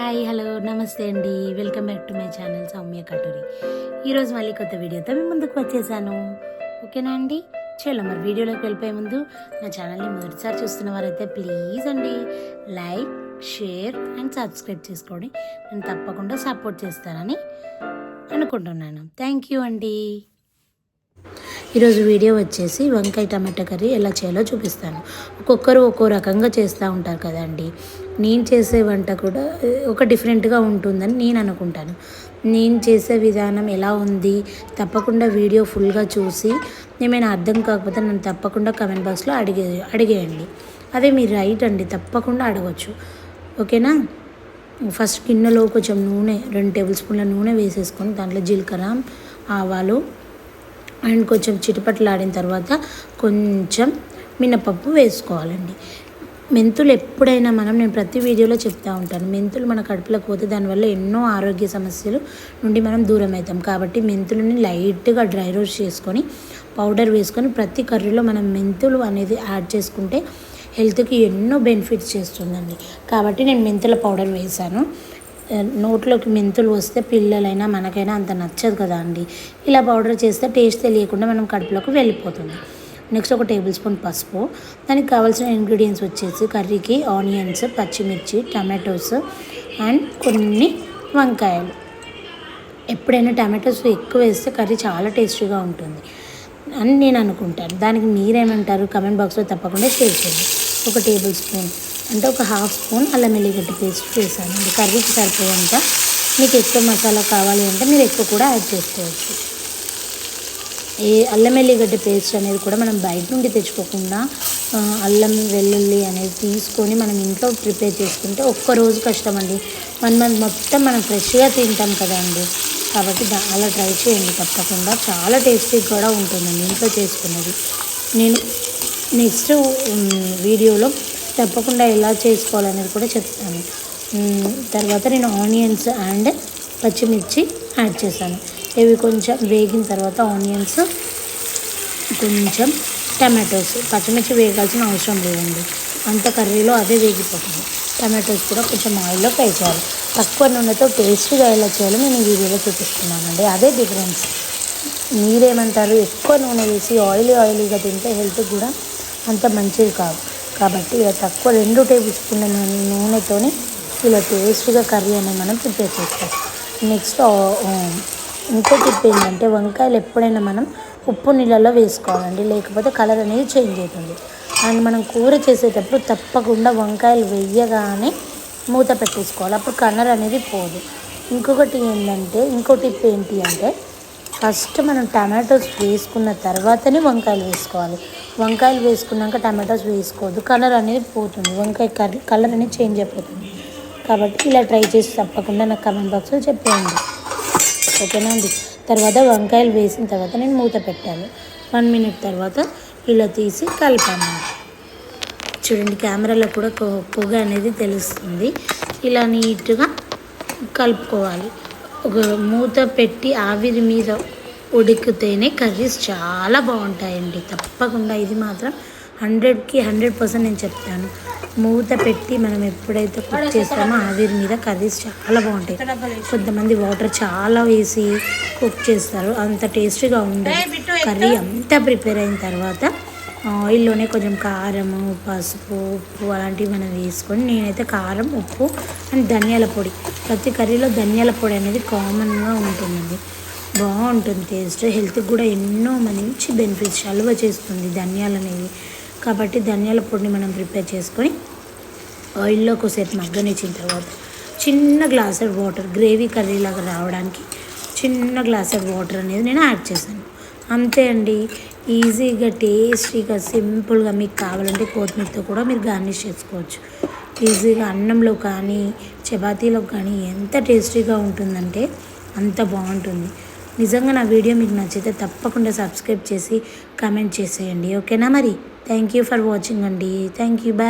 Hi hello నమస్తే అండి, welcome back to my channel Soumya Katuri. ఈరోజు మళ్ళీ కొత్త వీడియోతో మేము ముందుకు వచ్చేసాను. ఓకేనా అండి, చలో మరి వీడియోలోకి వెళ్ళిపోయే ముందు నా ఛానల్ని మొదటిసారి చూస్తున్న వారైతే ప్లీజ్ అండి లైక్, షేర్ అండ్ సబ్స్క్రైబ్ చేసుకోండి. నేను తప్పకుండా సపోర్ట్ చేస్తానని అనుకుంటున్నాను. థ్యాంక్ యూ అండి. ఈరోజు వీడియో వచ్చేసి వంకాయ టమాటా కర్రీ ఎలా చేయాలో చూపిస్తాను. ఒక్కొక్కరు ఒక్కో రకంగా చేస్తూ ఉంటారు కదండి. నేను చేసే వంట కూడా ఒక డిఫరెంట్గా ఉంటుందని నేను అనుకుంటాను. నేను చేసే విధానం ఎలా ఉంది తప్పకుండా వీడియో ఫుల్గా చూసి ఏమైనా అర్థం కాకపోతే నన్ను తప్పకుండా కమెంట్ బాక్స్లో అడిగేయండి. అదే మీరు రైట్ అండి, తప్పకుండా అడగచ్చు. ఓకేనా. ఫస్ట్ గిన్నెలో కొంచెం నూనె 2 టేబుల్ స్పూన్ల నూనె వేసేసుకొని దాంట్లో జీలకర్ర, ఆవాలు అండ్ కొంచెం చిటపట్లాడిన తర్వాత కొంచెం మినపప్పు వేసుకోవాలండి. మెంతులు ఎప్పుడైనా నేను ప్రతి వీడియోలో చెప్తూ ఉంటాను, మెంతులు మన కడుపులోకి పోతే దానివల్ల ఎన్నో ఆరోగ్య సమస్యలు నుండి మనం దూరం అవుతాం. కాబట్టి మెంతులని లైట్గా డ్రై రోస్ట్ చేసుకొని పౌడర్ వేసుకొని ప్రతి కర్రీలో మనం మెంతులు అనేది యాడ్ చేసుకుంటే హెల్త్కి ఎన్నో బెనిఫిట్స్ చేస్తుందండి. కాబట్టి నేను మెంతుల పౌడర్ వేసాను. నోట్లోకి మెంతులు వస్తే పిల్లలైనా మనకైనా అంత నచ్చదు కదా అండి. ఇలా పౌడర్ చేస్తే టేస్ట్ తెలియకుండా మనం కడుపులోకి వెళ్ళిపోతుంది. నెక్స్ట్ 1 టేబుల్ స్పూన్ పసుపు. దానికి కావాల్సిన ఇంగ్రీడియంట్స్ వచ్చేసి కర్రీకి ఆనియన్స్, పచ్చిమిర్చి, టమాటోస్ అండ్ కొన్ని వంకాయలు. ఎప్పుడైనా టమాటోస్ ఎక్కువ వేస్తే కర్రీ చాలా టేస్టీగా ఉంటుంది అని నేను అనుకుంటాను. దానికి మీరేమంటారు కమెంట్ బాక్స్లో తప్పకుండా షేర్ చేయండి. 1 టేబుల్ స్పూన్ అంటే ఒక 1/2 స్పూన్ అల్లం వెల్లిగడ్డ పేస్ట్ వేసానండి. కర్రీకి సరిపోయేంత. మీకు ఎక్కువ మసాలా కావాలి అంటే మీరు ఎక్కువ కూడా యాడ్ చేసుకోవచ్చు. ఈ అల్లం వెల్లిగడ్డ పేస్ట్ అనేది కూడా మనం బయట నుండి తెచ్చుకోకుండా అల్లం వెల్లుల్లి అనేది తీసుకొని మనం ఇంట్లో ప్రిపేర్ చేసుకుంటే ఒక్కరోజు కష్టమండి, 1 మంత్ మొత్తం మనం ఫ్రెష్గా తింటాం కదండి. కాబట్టి అలా ట్రై చేయండి తప్పకుండా. చాలా టేస్టీగా కూడా ఉంటుందండి ఇంట్లో చేసుకున్నది. నేను నెక్స్ట్ వీడియోలో తప్పకుండా ఎలా చేసుకోవాలనేది కూడా చెప్తాను. తర్వాత నేను ఆనియన్స్ అండ్ పచ్చిమిర్చి యాడ్ చేశాను. ఇవి కొంచెం వేగిన తర్వాత ఆనియన్స్, కొంచెం టమాటోస్, పచ్చిమిర్చి వేగాల్సిన అవసరం లేదండి, అంత కర్రీలో అదే వేగిపోతుంది. టమాటోస్ కూడా కొంచెం ఆయిల్లో ఫ్రై చేయాలి. తక్కువ నూనెతో టేస్ట్గా ఎలా చేయాలో నేను ఈ వీడియోలో చూపిస్తున్నానండి. అదే డిఫరెన్స్. మీరేమంటారు? ఎక్కువ నూనె వేసి ఆయిలీగా తింటే హెల్త్కి కూడా అంత మంచిది కాదు. కాబట్టి ఇలా తక్కువ 2 టేబుల్ స్పూన్ల నూనెతోని ఇలా టేస్ట్గా కర్రీ అనేది మనం ప్రిపేర్ చేస్తాం. నెక్స్ట్ ఇంకో టిప్ ఏంటంటే వంకాయలు ఎప్పుడైనా మనం ఉప్పు నీళ్ళలో వేసుకోవాలండి, లేకపోతే కలర్ అనేది చేంజ్ అవుతుంది. అండ్ మనం కూర చేసేటప్పుడు తప్పకుండా వంకాయలు వేయగానే మూత పెట్టేసుకోవాలి, అప్పుడు కలర్ అనేది పోదు. ఇంకో టిప్ ఏంటి అంటే ఫస్ట్ మనం టమాటోస్ వేసుకున్న తర్వాతనే వంకాయలు వేసుకోవాలి. వంకాయలు వేసుకున్నాక టమాటోస్ వేసుకోవద్దు, కలర్ అనేది పోతుంది, వంకాయ కలర్ అనేది చేంజ్ అయిపోతుంది. కాబట్టి ఇలా ట్రై చేసి తప్పకుండా నాకు కమెంట్ బాక్స్లో చెప్పేయండి. ఓకేనా అండి. తర్వాత వంకాయలు వేసిన తర్వాత నేను మూత పెట్టాను. 1 మినిట్ తర్వాత ఇలా తీసి కలిపాను. చూడండి, కెమెరాలో కూడా పొగ అనేది తెలుస్తుంది. ఇలా నీట్గా కలుపుకోవాలి. ఒక మూత పెట్టి ఆవిరి మీద ఉడికితేనే కర్రీస్ చాలా బాగుంటాయండి. తప్పకుండా ఇది మాత్రం 100కి 100% నేను చెప్తాను. మూత పెట్టి మనం ఎప్పుడైతే కుక్ చేస్తామో ఆవిరి మీద కర్రీస్ చాలా బాగుంటాయి. కొంతమంది వాటర్ చాలా వేసి కుక్ చేస్తారు, అంత టేస్టీగా ఉండదు. కర్రీ అంతా ప్రిపేర్ అయిన తర్వాత ఆయిల్లోనే కొంచెం కారము, పసుపు, ఉప్పు అలాంటివి మనం వేసుకొని, నేనైతే కారం, ఉప్పు అండ్ ధనియాల పొడి, ప్రతి కర్రీలో ధనియాల పొడి అనేది కామన్గా ఉంటుందండి. బాగుంటుంది టేస్ట్, హెల్త్కి కూడా ఎన్నో మంచి బెనిఫిట్స్ చలువ చేస్తుంది ధనియాలు అనేవి. కాబట్టి ధనియాల పొడిని మనం ప్రిపేర్ చేసుకొని ఆయిల్లో కొద్దిసేపు మగ్గనిచ్చిన తర్వాత చిన్న గ్లాసెడ్ వాటర్, గ్రేవీ కర్రీలాగా రావడానికి చిన్న గ్లాసెడ్ వాటర్ అనేది నేను యాడ్ చేశాను. అంతే అండి, ఈజీగా టేస్టీగా సింపుల్గా. మీకు కావాలంటే కొత్తిమీరతో కూడా మీరు గార్నిష్ చేసుకోవచ్చు. ఈజీగా అన్నంలో కానీ చపాతీలో కానీ ఎంత టేస్టీగా ఉంటుందంటే అంత బాగుంటుంది. నిజంగా నా వీడియో మీకు నచ్చితే తప్పకుండా సబ్స్క్రైబ్ చేసి కామెంట్ చేసేయండి. ఓకేనా మరి. థ్యాంక్ యూ ఫర్ వాచింగ్ అండి. Thank you. బాయ్.